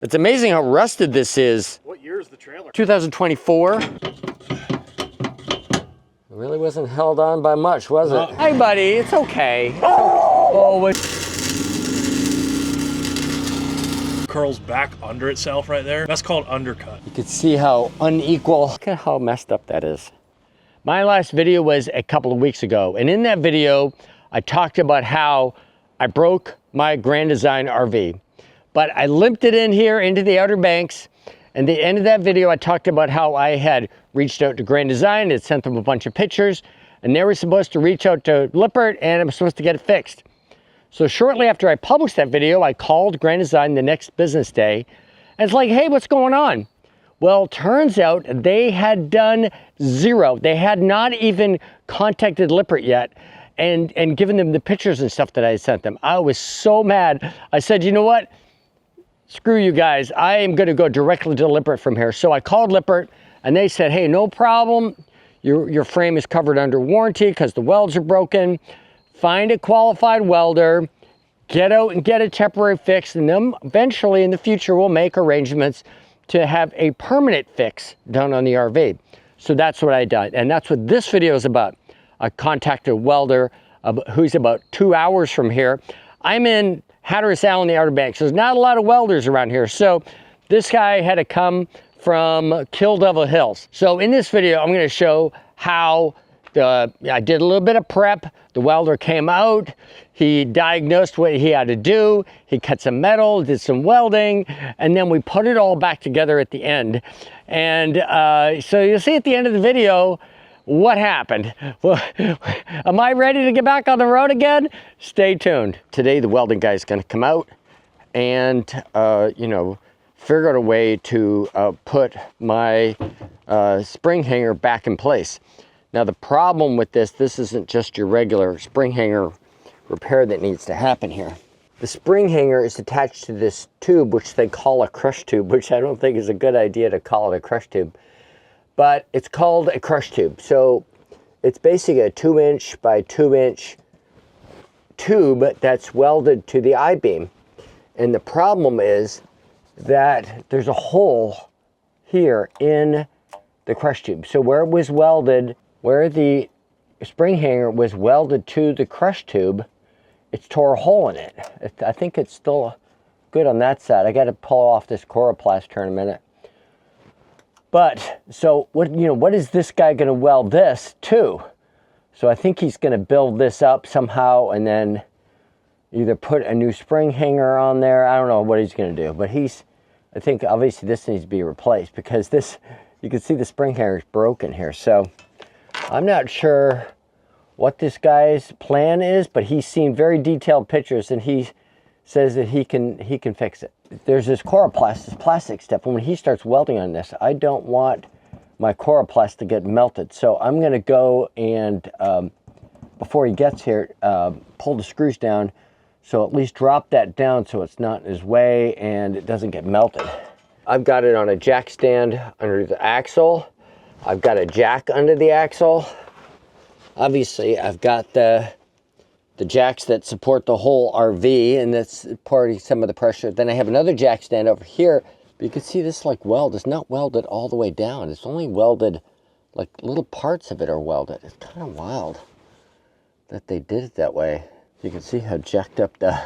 It's amazing how rusted this is. What year is the trailer? 2024. It really wasn't held on by much, was it? Hey, buddy, it's okay. Curls back under itself right there. That's called undercut. You can see how unequal. Look at how messed up that is. My last video was a couple of weeks ago, and in that video, I talked about how I broke my Grand Design RV, but I limped it in here into the Outer Banks. And the end of that video, I talked about how I had reached out to Grand Design, had sent them a bunch of pictures, and they were supposed to reach out to Lippert, and I was supposed to get it fixed. So shortly after I published that video, I called Grand Design the next business day, and it's like, hey, what's going on? Well, turns out they had done zero. They had not even contacted Lippert yet and given them the pictures and stuff that I had sent them. I was so mad. I said, you know what? Screw you guys. I am going to go directly to Lippert from here. So I called Lippert and they said, hey, no problem. Your frame is covered under warranty because the welds are broken. Find a qualified welder, get out and get a temporary fix, and then eventually in the future we'll make arrangements to have a permanent fix done on the RV. So that's what I did, and that's what this video is about. I contacted a welder who's about 2 hours from here. I'm in Hatteras in the Outer Banks. There's not a lot of welders around here, so this guy had to come from Kill Devil Hills. So in this video, I'm going to show how I did a little bit of prep. The welder came out, he diagnosed what he had to do, he cut some metal, did some welding, and then we put it all back together at the end. And so you'll see at the end of the video what happened. Well, am I ready to get back on the road again? Stay tuned. Today the welding guy is going to come out and you know, figure out a way to put my spring hanger back in place. Now the problem with this isn't just your regular spring hanger repair that needs to happen here. The spring hanger is attached to this tube, which they call a crush tube, which I don't think is a good idea to call it a crush tube. But it's called a crush tube. So it's basically a 2-inch by 2-inch tube that's welded to the I-beam. And the problem is that there's a hole here in the crush tube. So where it was welded, where the spring hanger was welded to the crush tube, it's tore a hole in it. I think it's still good on that side. I got to pull off this coroplast here in a minute. But so what is this guy going to weld this to? So I think he's going to build this up somehow and then either put a new spring hanger on there. I don't know what he's going to do, but I think obviously this needs to be replaced because this, you can see the spring hanger is broken here. So I'm not sure what this guy's plan is, but he's seen very detailed pictures and he says that he can fix it. There's this coroplast, this plastic step, and when he starts welding on this, I don't want my coroplast to get melted. So I'm going to go and, before he gets here, pull the screws down, so at least drop that down so it's not in his way and it doesn't get melted. I've got it on a jack stand under the axle. I've got a jack under the axle. Obviously, I've got the jacks that support the whole RV, and that's supporting some of the pressure. Then I have another jack stand over here, but you can see this like weld is not welded all the way down. It's only welded, like little parts of it are welded. It's kind of wild that they did it that way. You can see how jacked up the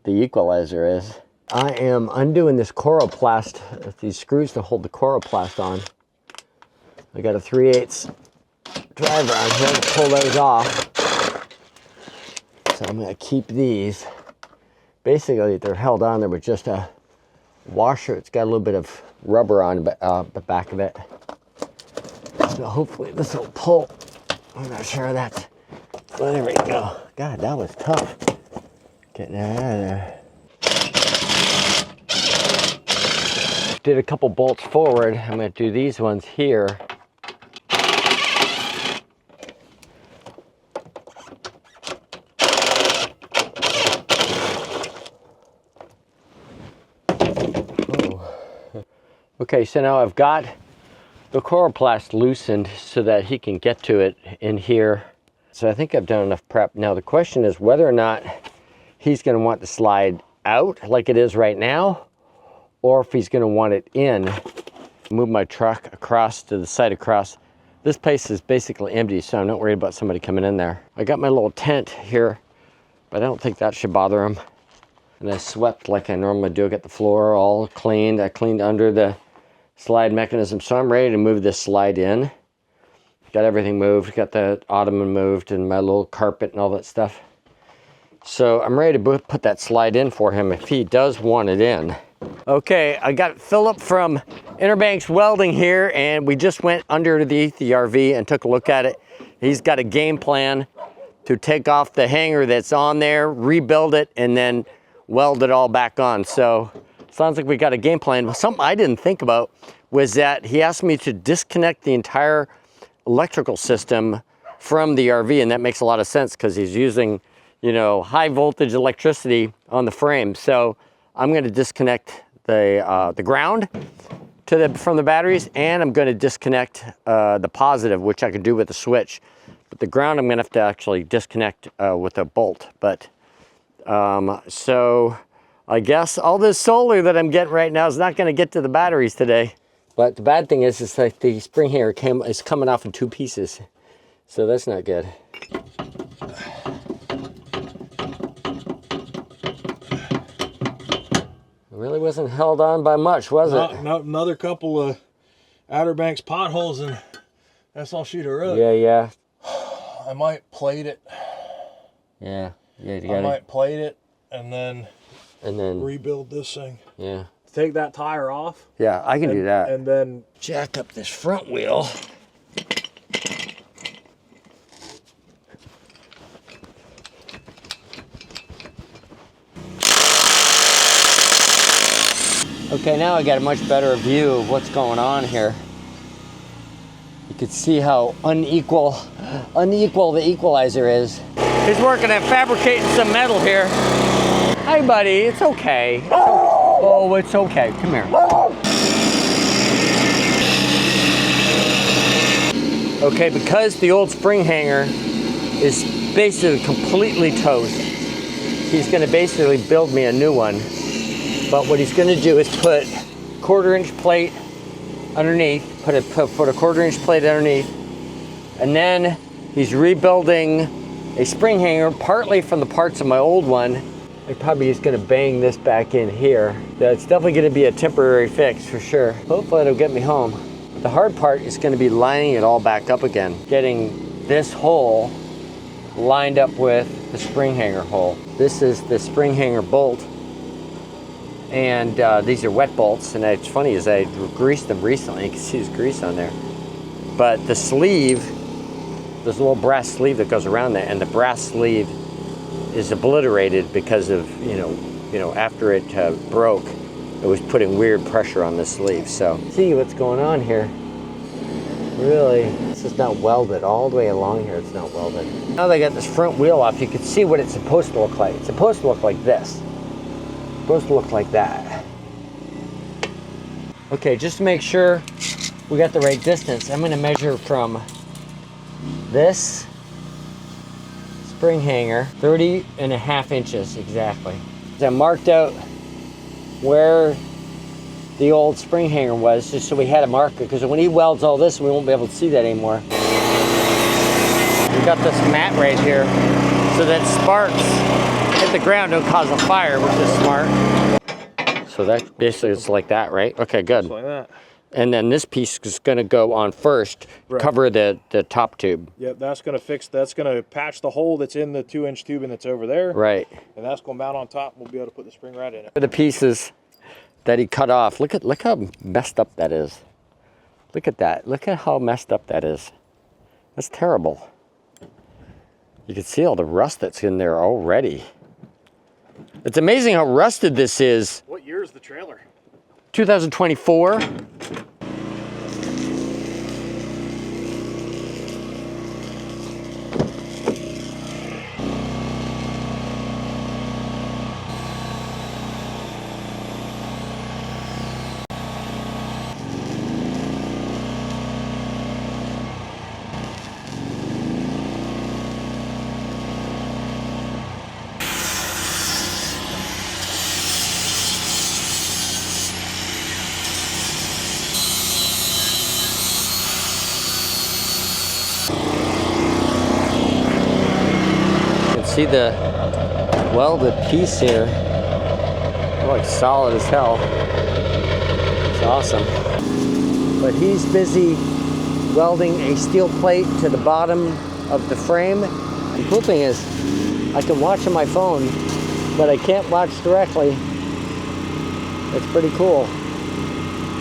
equalizer is. I am undoing this coroplast, these screws to hold the coroplast on. I got a 3/8 driver on here to pull those off. So I'm going to keep these. Basically, they're held on there with just a washer. It's got a little bit of rubber on the back of it. So hopefully this will pull. I'm not sure that's... Well, there we go. God, that was tough. Getting that out of there. Did a couple bolts forward. I'm going to do these ones here. Okay, so now I've got the coroplast loosened so that he can get to it in here. So I think I've done enough prep. Now the question is whether or not he's going to want to slide out like it is right now, or if he's gonna want it in. Move my truck across to the side across. This place is basically empty, so I'm not worried about somebody coming in there. I got my little tent here, but I don't think that should bother him. And I swept like I normally do, get the floor all cleaned. I cleaned under the slide mechanism, so I'm ready to move this slide in. Got everything moved, got the ottoman moved and my little carpet and all that stuff. So I'm ready to put that slide in for him if he does want it in. Okay, I got Philip from Inner Banks Welding here, and we just went underneath the RV and took a look at it. He's got a game plan to take off the hanger that's on there, rebuild it, and then weld it all back on. So sounds like we got a game plan. Something I didn't think about was that he asked me to disconnect the entire electrical system from the RV, and that makes a lot of sense because he's using, you know, high voltage electricity on the frame. So I'm going to disconnect the ground from the batteries, and I'm going to disconnect the positive, which I could do with a switch. But the ground I'm going to have to actually disconnect with a bolt. But so I guess all this solar that I'm getting right now is not going to get to the batteries today. But the bad thing is like the spring hanger is coming off in 2 pieces. So that's not good. It really wasn't held on by much, was it? Not another couple of Outer Banks potholes and that's all she wrote. Yeah. I might plate it. Yeah, I might plate it and then rebuild this thing. Yeah. Take that tire off. Yeah, I can do that. And then jack up this front wheel. Okay, now I got a much better view of what's going on here. You can see how unequal the equalizer is. He's working at fabricating some metal here. Hi, buddy. It's okay. Oh, it's okay. Come here. Okay, because the old spring hanger is basically completely toast, he's going to basically build me a new one. But what he's going to do is put 1/4-inch plate underneath, put a 1/4-inch plate underneath, and then he's rebuilding a spring hanger partly from the parts of my old one. I probably is going to bang this back in here. That's definitely going to be a temporary fix for sure. Hopefully it'll get me home. The hard part is going to be lining it all back up again, getting this hole lined up with the spring hanger hole. This is the spring hanger bolt, and these are wet bolts, and it's funny is I greased them recently. You can see there's grease on there. But the sleeve, there's a little brass sleeve that goes around there, and the brass sleeve is obliterated because of, you know, after it broke, it was putting weird pressure on the sleeve. So see what's going on here. Really, this is not welded. All the way along here, it's not welded. Now they got this front wheel off, you can see what it's supposed to look like. It's supposed to look like this. It's supposed to look like that. Okay, just to make sure we got the right distance, I'm gonna measure from this spring hanger, 30.5 inches exactly. I marked out where the old spring hanger was, just so we had a marker, because when he welds all this, we won't be able to see that anymore. We got this mat right here, so that sparks hit the ground, don't cause a fire, which is smart. So that basically is like that, right? Okay, good. just like that. And then this piece is going to go on first, right. Cover the top tube. Yep, that's going to patch the hole that's in the 2-inch tubing that's over there. Right. And that's going to mount on top, and we'll be able to put the spring right in it. The pieces that he cut off, look how messed up that is. Look at that. Look at how messed up that is. That's terrible. You can see all the rust that's in there already. It's amazing how rusted this is. What year is the trailer? 2024. see the welded piece here. Looks solid as hell. It's awesome. But he's busy welding a steel plate to the bottom of the frame. The cool thing is, I can watch on my phone, but I can't watch directly. It's pretty cool.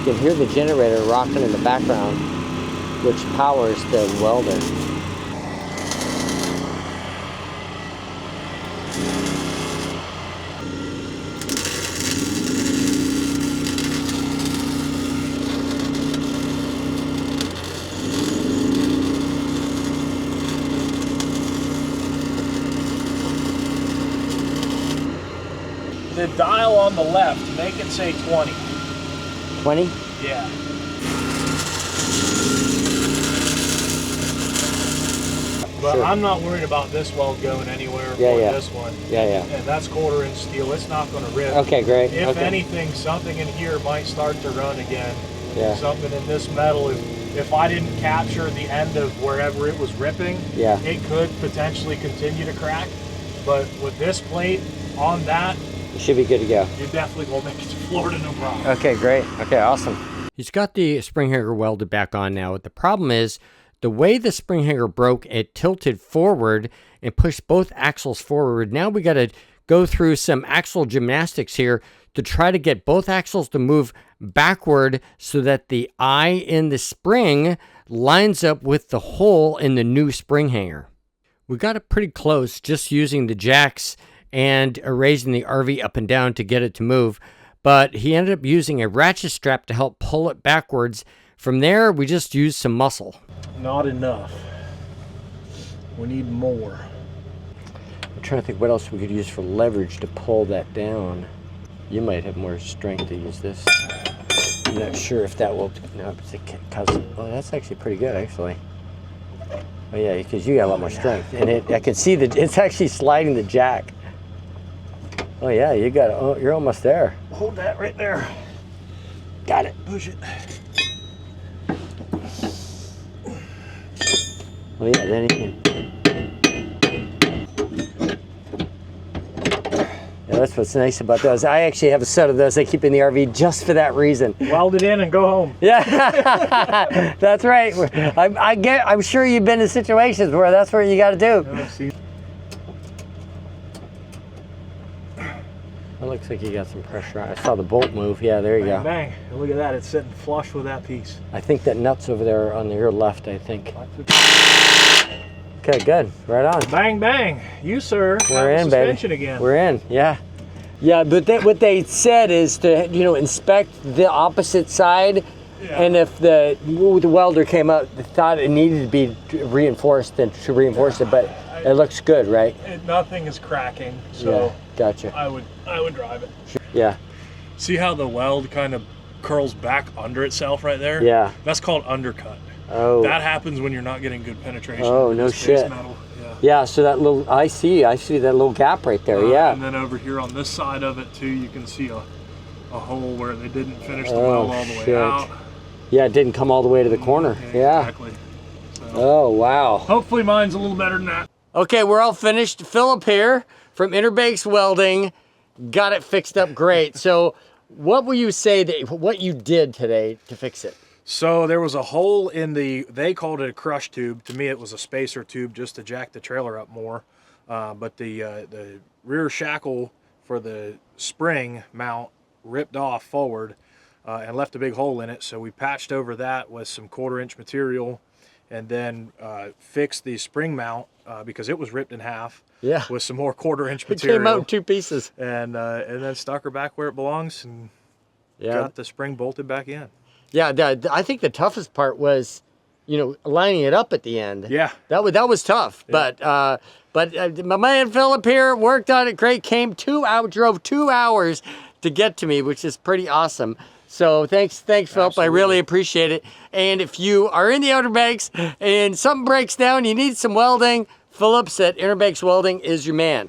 You can hear the generator rocking in the background, which powers the welder. The dial on the left, make it say 20. 20? Yeah. But Sure. I'm not worried about this weld going anywhere or Yeah. this one. Yeah. And that's 1/4 inch steel. It's not going to rip. Okay, great. If Okay. anything, something in here might start to run again. Yeah. Something in this metal, if I didn't capture the end of wherever it was ripping, Yeah. it could potentially continue to crack. But with this plate on that, You should be good to go. you definitely will make it to Florida, no problem. Okay, great. Okay, awesome. He's got the spring hanger welded back on now. The problem is, the way the spring hanger broke, it tilted forward and pushed both axles forward. Now we got to go through some axle gymnastics here to try to get both axles to move backward so that the eye in the spring lines up with the hole in the new spring hanger. We got it pretty close just using the jacks and raising the RV up and down to get it to move. But he ended up using a ratchet strap to help pull it backwards. From there, we just used some muscle. Not enough. We need more. I'm trying to think what else we could use for leverage to pull that down. You might have more strength to use this. I'm not sure if that will, no, oh, that's actually pretty good, actually. Oh yeah, because you got a lot more strength. And I can see that it's actually sliding the jack. Oh yeah, you got it. Oh, you're almost there. Hold that right there. Got it. Push it. Oh yeah, then you can. Yeah, that's what's nice about those. I actually have a set of those I keep in the RV just for that reason. Weld it in and go home. Yeah, that's right. I'm sure you've been in situations where that's what you got to do. It looks like you got some pressure on it. I saw the bolt move. Yeah, there you go. Bang. Look at that. It's sitting flush with that piece. I think that nut's over there on your left, I think. Okay, good. Right on. Bang, bang. You, sir. We're in, suspension baby. Again. We're in, yeah. Yeah, but what they said is to, inspect the opposite side. Yeah. And if the welder came out, they thought it needed to be reinforced and to reinforce it, but it looks good, right? Nothing is cracking, so yeah, gotcha. I would drive it. Yeah. See how the weld kind of curls back under itself right there? Yeah. That's called undercut. Oh. That happens when you're not getting good penetration. Oh, no shit. Metal. Yeah. Yeah, so that little, I see that little gap right there, yeah. And then over here on this side of it too, you can see a hole where they didn't finish the weld all the way out. Yeah, it didn't come all the way to the corner. Yeah. Exactly. So, oh, wow. Hopefully mine's a little better than that. Okay, we're all finished. Philip here from Interbanks Welding got it fixed up great. So what will you say that what you did today to fix it? So there was a hole in they called it a crush tube. To me, it was a spacer tube just to jack the trailer up more. But the rear shackle for the spring mount ripped off forward and left a big hole in it. So we patched over that with some 1/4 inch material and then fixed the spring mount because it was ripped in half. Yeah. With some more 1/4 inch material. It came out in 2 pieces. And then stuck her back where it belongs and got the spring bolted back in. Yeah, I think the toughest part was, lining it up at the end. Yeah. That was tough. Yeah. But my man Philip here worked on it great. Drove 2 hours to get to me, which is pretty awesome. So thanks Philip. Absolutely. I really appreciate it. And if you are in the Outer Banks and something breaks down, you need some welding, Philip's at Interbanks Welding is your man.